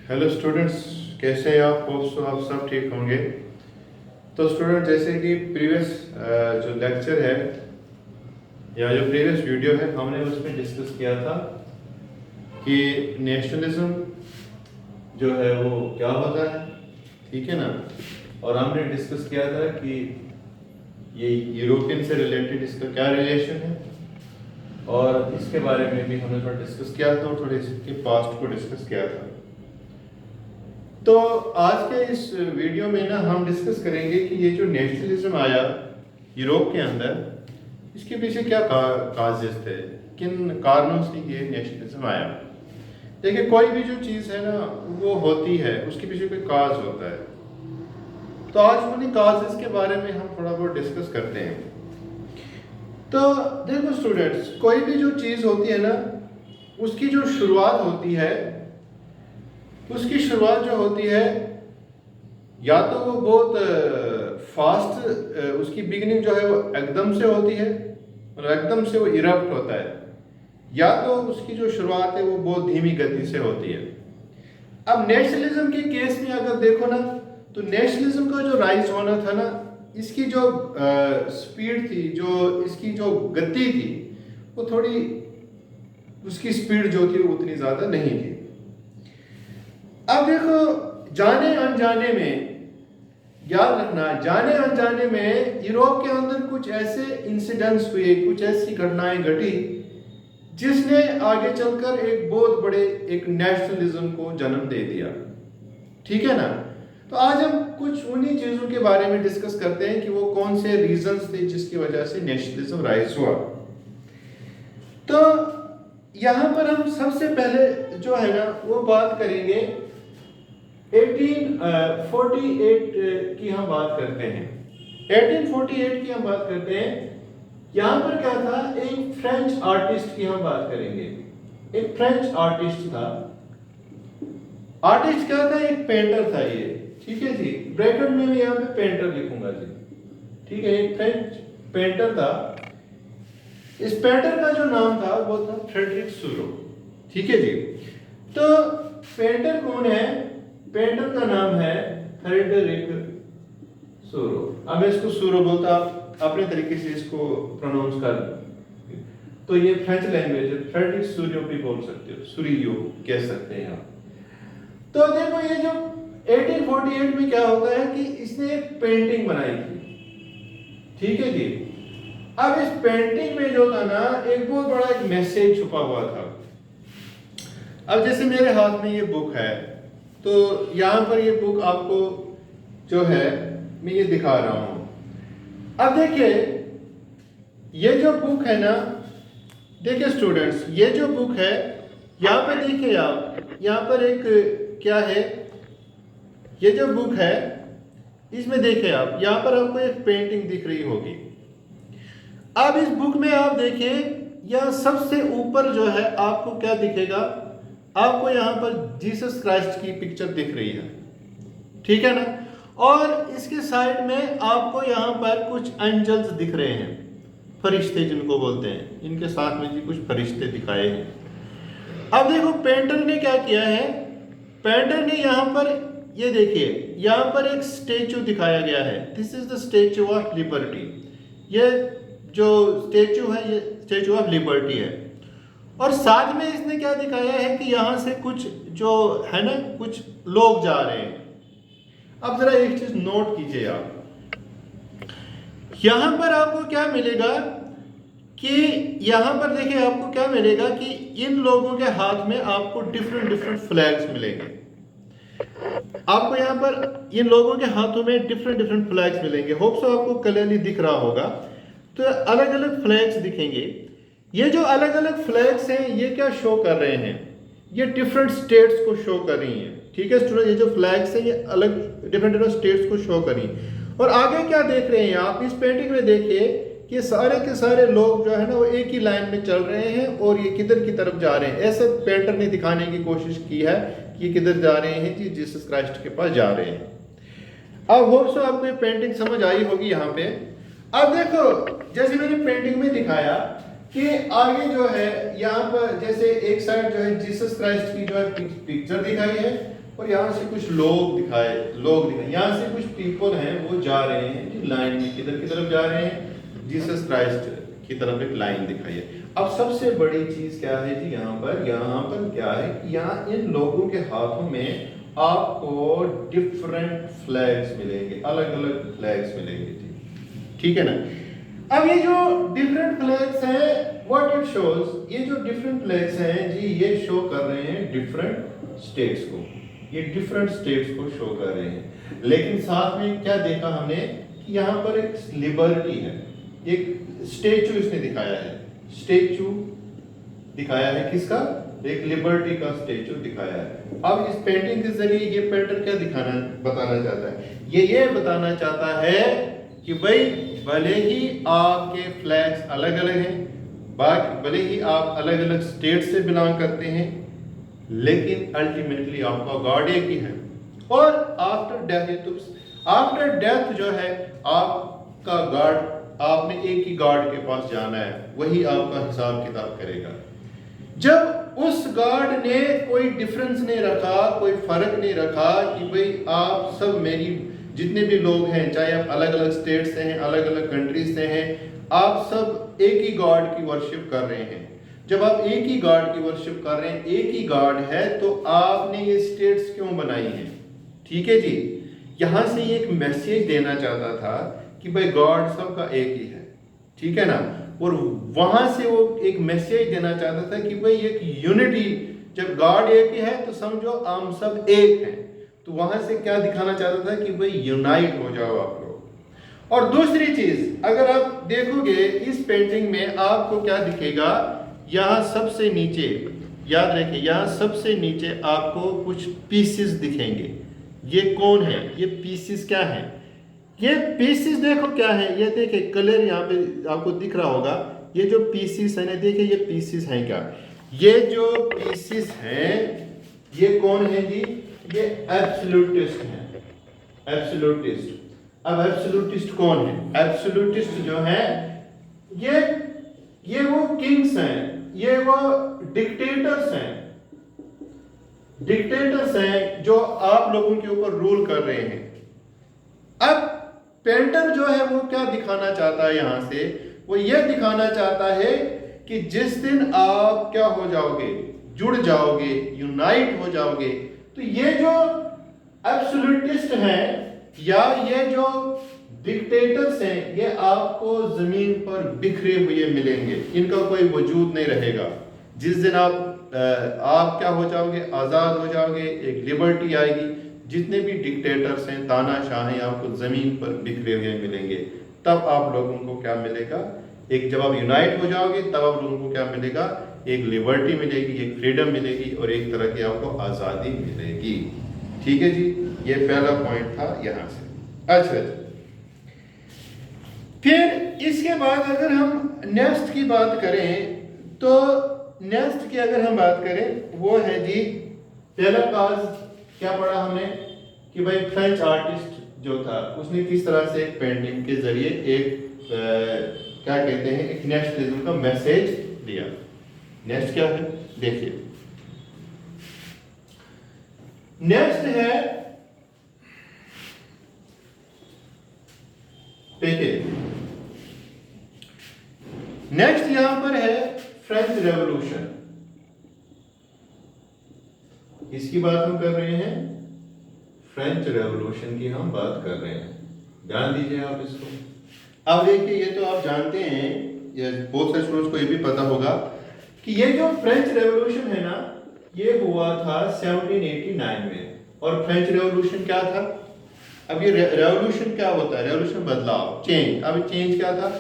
Hello students, कैसे हैं आप? होप सो आप सब ठीक होंगे। तो स्टूडेंट, जैसे कि प्रीवियस जो लेक्चर है या जो प्रीवियस वीडियो है, हमने उसमें डिस्कस किया था कि नेशनलिज्म जो है वो क्या होता है, ठीक है ना। और हमने डिस्कस किया था कि ये यूरोपियन से रिलेटेड इसका क्या रिलेशन है, और इसके बारे में भी हमने थोड़ा डिस्कस किया था और थोड़े इसके पास्ट को डिस्कस किया था। तो आज के इस वीडियो में ना हम डिस्कस करेंगे कि ये जो नेशनलिज्म आया यूरोप के अंदर, इसके पीछे क्या काजेस थे, किन कारणों से ये नेशनलिज्म आया। देखिए, कोई भी जो चीज़ है ना वो होती है, उसके पीछे कोई काज होता है। तो आज उन्हीं काजेस के बारे में हम थोड़ा बहुत डिस्कस करते हैं। तो देखो स्टूडेंट्स, कोई भी जो चीज़ होती है ना, उसकी जो शुरुआत होती है, उसकी शुरुआत जो होती है, या तो वो बहुत फास्ट, उसकी बिगिनिंग जो है वो एकदम से होती है, मतलब एकदम से वो इरप्ट होता है, या तो उसकी जो शुरुआत है वो बहुत धीमी गति से होती है। अब नेशनलिज्म के केस में अगर देखो ना, तो नेशनलिज्म का जो राइज होना था ना, इसकी जो स्पीड थी, जो इसकी जो गति थी, वो थोड़ी, उसकी स्पीड जो थी वो उतनी ज़्यादा नहीं थी। अब देखो, जाने अनजाने में, याद रखना, जाने अनजाने में यूरोप के अंदर कुछ ऐसे इंसिडेंट्स हुए, कुछ ऐसी घटनाएं घटी जिसने आगे चलकर एक बहुत बड़े एक नेशनलिज्म को जन्म दे दिया, ठीक है ना। तो आज हम कुछ उन्हीं चीजों के बारे में डिस्कस करते हैं कि वो कौन से रीजंस थे जिसकी वजह से नेशनलिज्म राइज हुआ। तो यहां पर हम सबसे पहले जो है ना वो बात करेंगे 1848 की हम बात करते हैं। 1848 की हम बात करते हैं। यहां पर क्या था, एक फ्रेंच आर्टिस्ट की हम बात करेंगे। एक फ्रेंच आर्टिस्ट था। आर्टिस्ट क्या था? एक पेंटर था ये, ठीक है जी। ब्रैकेट में मैं यहां पे पेंटर लिखूंगा जी, ठीक है। एक फ्रेंच पेंटर था। इस पेंटर का जो नाम था वो था फ्रेडरिक सूरो, ठीक है जी। तो पेंटर कौन है? पेंटर का नाम है फ्रेडरिक सूरो। अब मैं इसको सूरो बोलता, आप अपने तरीके से इसको प्रोनाउंस कर, तो ये फ्रेंच लैंग्वेज है। फ्रेडरिक सूरो भी बोल सकते हो, सूरियो कह सकते हैं आप। तो देखो, ये जो 1848 में क्या होता है कि इसने एक पेंटिंग बनाई थी, ठीक है जी। अब इस पेंटिंग में जो था ना, एक बहुत बड़ा एक मैसेज छुपा हुआ था। अब जैसे मेरे हाथ में ये बुक है, तो यहां पर ये बुक आपको जो है मैं ये दिखा रहा हूं। अब देखिए, ये जो बुक है ना, देखिए स्टूडेंट्स, ये जो बुक है, यहां पर देखिए आप, यहां पर एक क्या है, ये जो बुक है, इसमें देखिए आप, यहां पर आपको एक पेंटिंग दिख रही होगी। अब इस बुक में आप देखिए, यह सबसे ऊपर जो है आपको क्या दिखेगा, आपको यहां पर जीसस क्राइस्ट की पिक्चर दिख रही है, ठीक है ना। और इसके साइड में आपको यहां पर कुछ एंजल्स दिख रहे हैं, फरिश्ते जिनको बोलते हैं। इनके साथ में जी कुछ फरिश्ते दिखाए हैं। अब देखो, पेंटर ने क्या किया है, पेंटर ने यहां पर, ये देखिए, यहां पर एक स्टेचू दिखाया गया है। This is the statue of liberty. ये जो स्टेचू है, ये स्टेचू ऑफ लिबर्टी है। और साथ में इसने क्या दिखाया है कि यहां से कुछ जो है ना, कुछ लोग जा रहे हैं। अब जरा एक चीज नोट कीजिए आप, यहां पर आपको क्या मिलेगा कि यहां पर देखिए आपको क्या मिलेगा कि इन लोगों के हाथ में आपको डिफरेंट डिफरेंट फ्लैग्स मिलेंगे। आपको यहां पर इन लोगों के हाथों में डिफरेंट डिफरेंट फ्लैग्स मिलेंगे। होप सो आपको क्लियरली दिख रहा होगा। तो अलग अलग फ्लैग्स दिखेंगे। ये जो अलग अलग फ्लैग्स हैं, ये क्या शो कर रहे हैं? ये डिफरेंट स्टेट्स को शो कर रही हैं, ठीक है स्टूडेंट। ये जो फ्लैग्स हैं, ये अलग डिफरेंट डिफरेंट स्टेट्स को शो कर रही हैं। और आगे क्या देख रहे हैं आप, इस पेंटिंग में देखिए कि सारे के सारे लोग जो है ना वो एक ही लाइन में चल रहे हैं, और ये किधर की तरफ जा रहे हैं, ऐसे पेंटर ने दिखाने की कोशिश की है कि किधर जा रहे हैं जी, जीसस क्राइस्ट के पास जा रहे हैं। अब होप सो आपको ये पेंटिंग समझ आई होगी यहाँ पे। अब देखो, जैसे मैंने पेंटिंग में दिखाया कि आगे जो है, यहाँ पर जैसे एक साइड जो है जीसस क्राइस्ट की जो है पिक्चर दिखाई है, और यहाँ से कुछ लोग दिखाए, यहाँ से कुछ पीपल हैं वो जा रहे हैं जी लाइन में, किधर की तरफ जा रहे हैं, जीसस क्राइस्ट की तरफ एक लाइन दिखाई है। अब सबसे बड़ी चीज क्या है जी, यहाँ पर क्या है कि यहाँ इन लोगों के हाथों में आपको डिफरेंट फ्लैग्स मिलेंगे, अलग अलग फ्लैग्स मिलेंगे जी, ठीक है ना। अब ये जो डिफरेंट फ्लैग्स हैं, व्हाट इट शोज, ये जो डिफरेंट फ्लैग्स हैं जी, ये शो कर रहे हैं डिफरेंट स्टेट्स को, ये डिफरेंट स्टेट्स को शो कर रहे हैं। लेकिन साथ में क्या देखा हमने कि यहाँ पर एक लिबर्टी है, एक स्टेचू इसने दिखाया है, स्टेचू दिखाया है किसका, एक लिबर्टी का स्टेचू दिखाया है। अब इस पेंटिंग के जरिए ये पेंटर क्या बताना चाहता है, ये बताना चाहता है कि भाई भले ही आपके फ्लैग्स अलग अलग हैं, भले ही आप अलग अलग स्टेट से बिलोंग करते हैं, लेकिन अल्टीमेटली आपका गॉड एक ही है। और आफ्टर डेथ जो है आपका गॉड, आपने एक ही गॉड के पास जाना है, वही आपका हिसाब किताब करेगा। जब उस गॉड ने कोई डिफरेंस नहीं रखा, कोई फर्क नहीं रखा कि भाई आप सब मेरी जितने भी लोग हैं, चाहे आप अलग अलग स्टेट से हैं, अलग अलग कंट्रीज से हैं, आप सब एक ही गॉड की वर्शिप कर रहे हैं। जब आप एक ही गॉड की वर्शिप कर रहे हैं, एक ही गॉड है, तो आपने ये स्टेट्स क्यों बनाई हैं, ठीक है जी। यहां से एक मैसेज देना चाहता था कि भाई गॉड सबका एक ही है, ठीक है ना। और वहां से वो एक मैसेज देना चाहता था कि भाई एक यूनिटी, जब गॉड एक ही है तो समझो हम सब एक हैं। तो वहां से क्या दिखाना चाहता था कि भाई यूनाइट हो जाओ आप लोग। और दूसरी चीज, अगर आप देखोगे इस पेंटिंग में आपको क्या दिखेगा, यहाँ सबसे नीचे, याद रखिए, यहाँ सबसे नीचे आपको कुछ पीसेस दिखेंगे। ये कौन है, ये पीसेस क्या है, ये पीसेस देखो क्या है, ये देखिए कलर यहाँ पे आपको दिख रहा होगा। ये जो पीसेस है ना, देखिए ये पीसेस हैं क्या, ये जो पीसेस हैं ये कौन है जी, ये एब्सोल्यूटिस्ट है, एब्सोल्यूटिस्ट। अब एब्सोल्यूटिस्ट कौन है, एब्सोल्यूटिस्ट जो है ये वो किंग्स हैं, ये वो डिक्टेटर्स हैं जो आप लोगों के ऊपर रूल कर रहे हैं। अब पेंटर जो है वो क्या दिखाना चाहता है, यहां से वो ये दिखाना चाहता है कि जिस दिन आप क्या हो जाओगे, जुड़ जाओगे, यूनाइट हो जाओगे, तो ये जो एब्सोल्यूटिस्ट हैं या ये जो डिक्टेटर्स हैं, ये आपको जमीन पर बिखरे हुए मिलेंगे, इनका कोई वजूद नहीं रहेगा। जिस दिन आप क्या हो जाओगे, आज़ाद हो जाओगे, एक लिबर्टी आएगी, जितने भी डिक्टेटर्स हैं, तानाशाह हैं, आपको जमीन पर बिखरे हुए मिलेंगे। तब आप लोगों को क्या मिलेगा, एक जब आप यूनाइट हो जाओगे तब आप लोगों को क्या मिलेगा, एक लिबर्टी मिलेगी, एक फ्रीडम मिलेगी और एक तरह की आपको आज़ादी मिलेगी। ठीक है जी, ये पहला पॉइंट था यहाँ से। अच्छा जी, फिर इसके बाद अगर हम नेक्स्ट की बात करें, तो नेक्स्ट की अगर हम बात करें वो है जी, पहला काज क्या पढ़ा हमने कि भाई फ्रेंच आर्टिस्ट जो था उसने किस तरह से एक पेंटिंग के जरिए एक क्या कहते हैं, एक नेशनलिज्म का मैसेज दिया। नेक्स्ट क्या है देखिए, नेक्स्ट है, देखिए नेक्स्ट यहां पर है फ्रेंच रेवोल्यूशन। इसकी बात हम कर रहे हैं, फ्रेंच रेवोल्यूशन की हम बात कर रहे हैं, ध्यान दीजिए आप इसको। अब देखिए, ये तो आप जानते हैं, ये बहुत सारे स्टूडेंट्स को ये भी पता होगा कि ये जो फ्रेंच रेवोल्यूशन है ना, ये हुआ था 1789 में। और फ्रेंच रेवोल्यूशन क्या था, अब ये रेवोल्यूशन क्या होता है, रेवोल्यूशन बदलाव, चेंज। अब चेंज क्या था,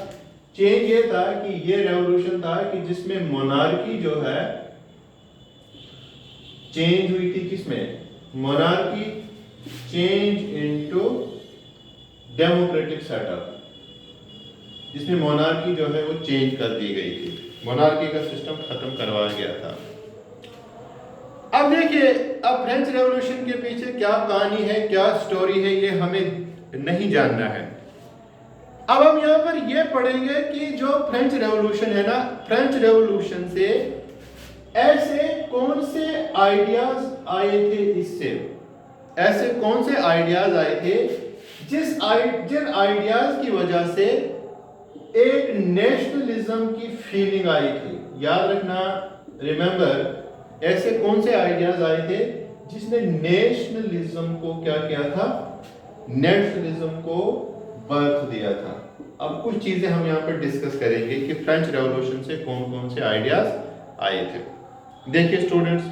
चेंज ये था कि ये रेवोल्यूशन था कि जिसमें मोनार्की जो है चेंज हुई थी, किसमें, monarchy change into democratic setup, जिसमें मोनार्की जो है वो चेंज कर दी गई थी, मोनार्की का सिस्टम खत्म करवाया गया था। अब देखिए, अब फ्रेंच रेवोल्यूशन के पीछे क्या कहानी है, क्या स्टोरी है, ये हमें नहीं जानना है। अब हम यहां पर ये पढ़ेंगे कि जो फ्रेंच रेवोल्यूशन है ना, फ्रेंच रेवोल्यूशन से ऐसे कौन से आइडियाज आए थे, इससे ऐसे कौन से आइडियाज आए थे जिन आइडियाज की वजह से एक नेशनलिज्म की फीलिंग आई थी। याद रखना, रिमेंबर, ऐसे कौन से आइडियाज आए थे जिसने नेशनलिज्म को क्या किया था, नेशनलिज्म को बर्थ दिया था। अब कुछ चीजें हम यहाँ पर डिस्कस करेंगे कि फ्रेंच रेवोल्यूशन से कौन कौन से आइडियाज आए थे। देखिए स्टूडेंट्स,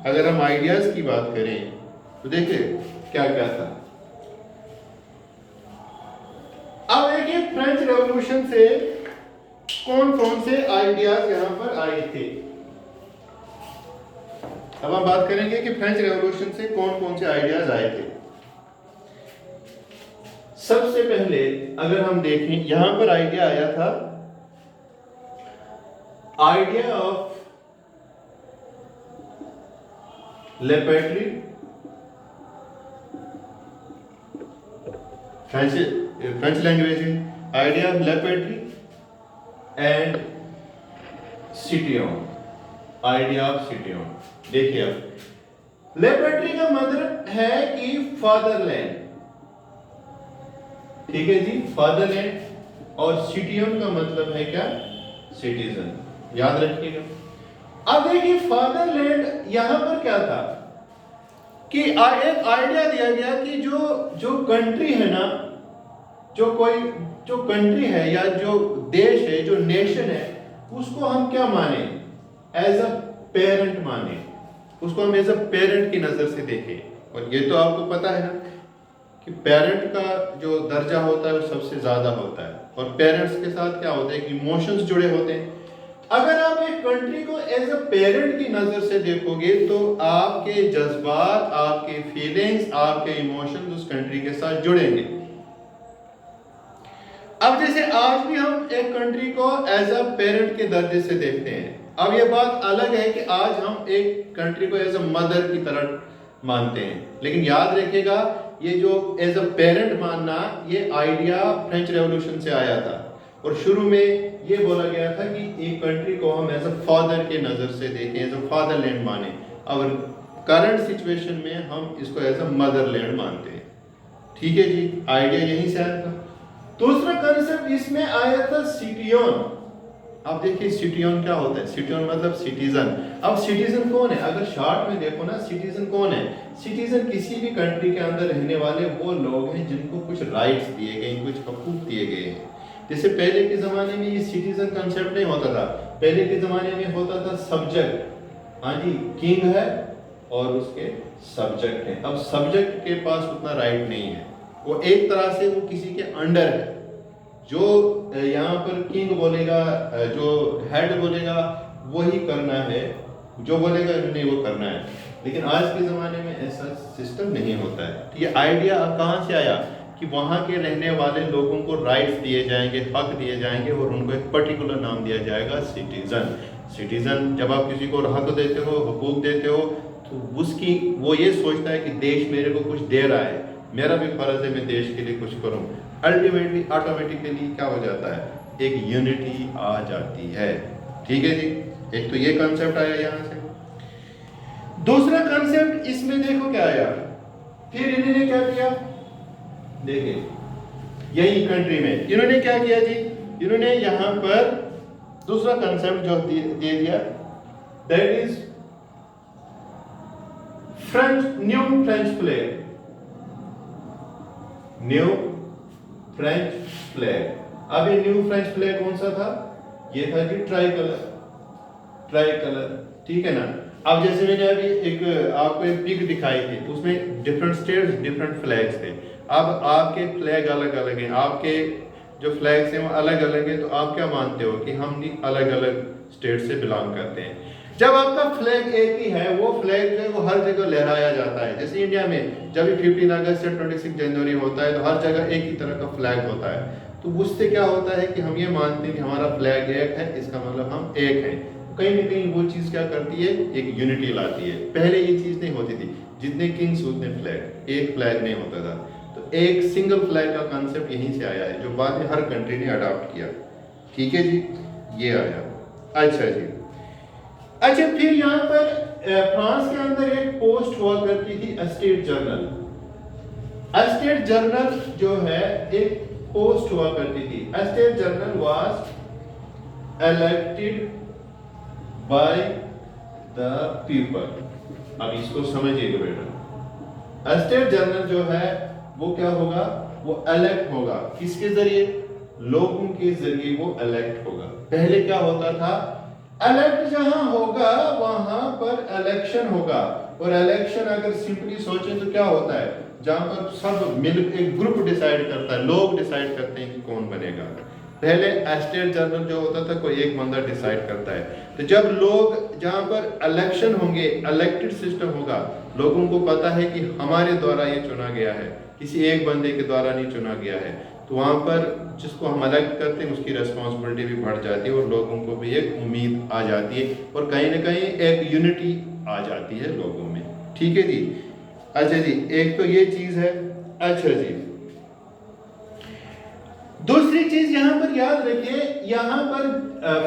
अगर हम आइडियाज की बात करें तो देखिए क्या क्या था। अब देखिए फ्रेंच रेवोल्यूशन से कौन कौन से आइडियाज यहां पर आए थे। अब हम बात करेंगे कि फ्रेंच रेवोल्यूशन से कौन कौन से आइडियाज आए थे। सबसे पहले अगर हम देखें, यहां पर आइडिया आया था, आइडिया ऑफ लेपेट्री, फ्रेंच लैंग्वेज में आइडिया ऑफ लेपेट्री एंड सिटियोन, आइडिया ऑफ सिटियोन। देखिए अब लेपेट्री का मतलब है कि फादरलैंड, ठीक है जी, फादरलैंड, और सिटियोन का मतलब है क्या, सिटीजन, याद रखिएगा। अब देखिए फादरलैंड यहां पर क्या था कि एक आइडिया दिया गया कि जो कंट्री है ना, जो कंट्री है या जो देश है, जो नेशन है, उसको हम क्या माने, एज अ पेरेंट माने, उसको हम एज अ पेरेंट की नजर से देखें। और ये तो आपको पता है ना कि पेरेंट का जो दर्जा होता है वो सबसे ज्यादा होता है, और पेरेंट्स के साथ क्या होता है कि इमोशंस जुड़े होते हैं। अगर आप एक कंट्री को एज अ पेरेंट की नजर से देखोगे तो आपके जज्बात, आपके फीलिंग्स, आपके इमोशंस उस कंट्री के साथ जुड़ेंगे। अब जैसे आज भी हम एक कंट्री को एज अ पेरेंट के दर्जे से देखते हैं। अब ये बात अलग है कि आज हम एक कंट्री को एज अ मदर की तरह मानते हैं, लेकिन याद रखिएगा ये जो एज अ पेरेंट मानना, ये आइडिया फ्रेंच रेवोल्यूशन से आया था। और शुरू में ये बोला गया था कि एक कंट्री को हम एज अ फादर के नजर से देखें, एज अ फादरलैंड माने, और करंट सिचुएशन में हम इसको एज अ मदरलैंड मानते हैं। ठीक है जी, आइडिया यहीं से आया था। दूसरा कंसेप्ट इसमें आया था सिटियोन। अब देखिए सिटियोन क्या होता है, सिटियोन मतलब सिटीजन। अब सिटीजन कौन है, अगर शॉर्ट में देखो ना, सिटीजन कौन है, सिटीजन किसी भी कंट्री के अंदर रहने वाले वो लोग हैं जिनको कुछ राइट्स दिए गए, कुछ हकूक दिए गए हैं। जैसे पहले के जमाने में ये सिटीजन कंसेप्ट नहीं होता था, पहले के जमाने में होता था सब्जेक्ट। हाँ जी, किंग है और उसके सब्जेक्ट हैं। अब सब्जेक्ट के पास उतना राइट नहीं है, वो एक तरह से वो किसी के अंडर है। जो यहाँ पर किंग बोलेगा, जो हेड बोलेगा वही करना है, जो बोलेगा नहीं वो करना है। लेकिन आज के ज़माने में ऐसा सिस्टम नहीं होता है। तो ये आइडिया कहाँ से आया कि वहाँ के रहने वाले लोगों को राइट्स दिए जाएंगे, हक दिए जाएंगे, और उनको एक पर्टिकुलर नाम दिया जाएगा, सिटीजन। सिटीजन, जब आप किसी को हक देते हो, हुकूक देते हो, तो उसकी वो ये सोचता है कि देश मेरे को कुछ दे रहा है, मेरा भी फर्ज है मैं देश के लिए कुछ करूं। अल्टीमेटली ऑटोमेटिकली क्या हो जाता है, एक यूनिटी आ जाती है। ठीक है जी, एक तो ये कॉन्सेप्ट आया यहां से। दूसरा कॉन्सेप्ट इसमें देखो क्या आया, फिर इन्होंने क्या किया, देखिए यही कंट्री में इन्होंने क्या किया जी, इन्होंने यहां पर दूसरा कॉन्सेप्ट जो दे दिया, that is new French flag. New French flag. अब ये न्यू फ्रेंच फ्लैग कौन सा था, ये था जी ट्राई कलर, ठीक है ना। अब जैसे मैंने अभी आपको एक पिक दिखाई थी, उसमें डिफरेंट स्टेट्स, डिफरेंट फ्लैग्स थे। अब आपके फ्लैग अलग अलग हैं, आपके जो फ्लैग्स हैं वो अलग अलग हैं, तो आप क्या मानते हो कि हम भी अलग अलग स्टेट से बिलोंग करते हैं। जब आपका फ्लैग एक ही है, वो फ्लैग जो है वो हर जगह लहराया जाता है। जैसे इंडिया में जब 15 अगस्त या 26 जनवरी होता है तो हर जगह एक ही तरह का फ्लैग होता है। तो उससे क्या होता है कि हम ये मानते हैं कि हमारा फ्लैग एक है, इसका मतलब हम एक हैं। कहीं ना कहीं वो चीज़ क्या करती है, एक यूनिटी लाती है। पहले ये चीज़ नहीं होती थी, जितने किंग्स उतने फ्लैग, एक फ्लैग नहीं होता था। तो एक सिंगल फ्लैग का कॉन्सेप्ट यहीं से आया है, जो बाद में हर कंट्री ने अडॉप्ट किया। ठीक है जी, ये आया। अच्छा जी, अच्छा फिर यहाँ पर फ्रांस के अंदर एक पोस्ट हुआ करती थी, स्टेट जर्नल। स्टेट जनरल जो है एक पोस्ट हुआ करती थी। State general was elected by the people. अब इसको समझिएगा बेटा, स्टेट जनरल जो है वो क्या होगा, वो इलेक्ट होगा। किसके जरिए? लोगों के जरिए वो इलेक्ट होगा। पहले क्या होता था, इलेक्ट जहां होगा वहां पर इलेक्शन होगा। और इलेक्शन अगर सिंपली सोचें तो क्या होता है, जहां पर सब मिल एक ग्रुप डिसाइड करता है, लोग डिसाइड करते हैं कि कौन बनेगा। पहले स्टेट जनरल जो होता था कोई एक बंदा डिसाइड करता है। तो जब लोग जहां पर इलेक्शन होंगे, इलेक्टेड सिस्टम होगा, लोगों को पता है कि हमारे द्वारा ये चुना गया है, किसी एक बंदे के द्वारा नहीं चुना गया है, तो वहां पर जिसको हम इलेक्ट करते हैं उसकी रेस्पॉन्सिबिलिटी भी बढ़ जाती है और लोगों को भी एक उम्मीद आ जाती है और कहीं ना कहीं एक यूनिटी आ जाती है लोगों में। ठीक है जी। अच्छा जी, एक तो ये चीज है। अच्छा जी, दूसरी चीज यहां पर याद रखिए, यहां पर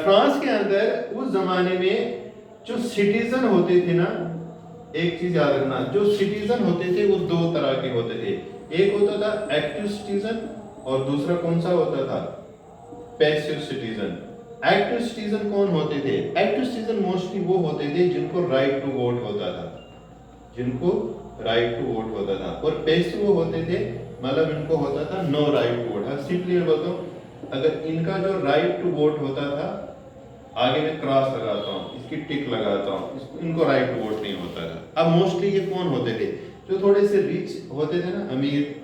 फ्रांस के अंदर उस जमाने में जो सिटीजन होते थे ना, एक चीज याद रखना, जो सिटीजन होते थे वो दो तरह के होते थे। एक होता था एक्टिव सिटीजन और दूसरा कौन सा होता था, पैसिव सिटीजन। एक्टिव सिटीजन कौन होते थे? एक्टिव सिटीजन मोस्टली वो होते थे जिनको राइट टू वोट होता था, जिनको राइट टू वोट होता था। और पैसिव वो होते थे मतलब इनको होता था no right to vote. Simply बताओ, अगर इनका जो राइट टू वोट होता था, आगे में क्रॉस लगाता हूँ, इसकी टिक लगाता हूँ, इनको राइट टू वोट नहीं होता था। अब मोस्टली ये कौन होते थे, जो थोड़े से रिच होते थे ना, अमीर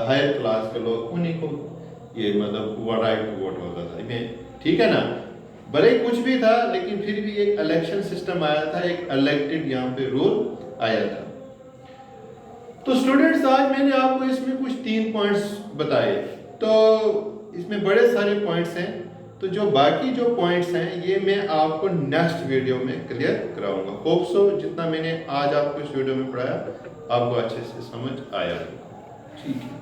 हायर क्लास के लोग, उन्हीं को ये मतलब वो राइट टू वोट होता था। ठीक है ना, भले ही कुछ भी था लेकिन फिर भी एक इलेक्शन सिस्टम आया था, एक इलेक्टेड यहाँ पे रूल आया था। तो स्टूडेंट्स, आज मैंने आपको इसमें कुछ 3 पॉइंट्स बताए, तो इसमें बड़े सारे पॉइंट्स हैं। तो जो बाकी जो पॉइंट्स हैं ये मैं आपको नेक्स्ट वीडियो में क्लियर कराऊंगा। होप सो जितना मैंने आज आपको इस वीडियो में पढ़ाया आपको अच्छे से समझ आया। ठीक है।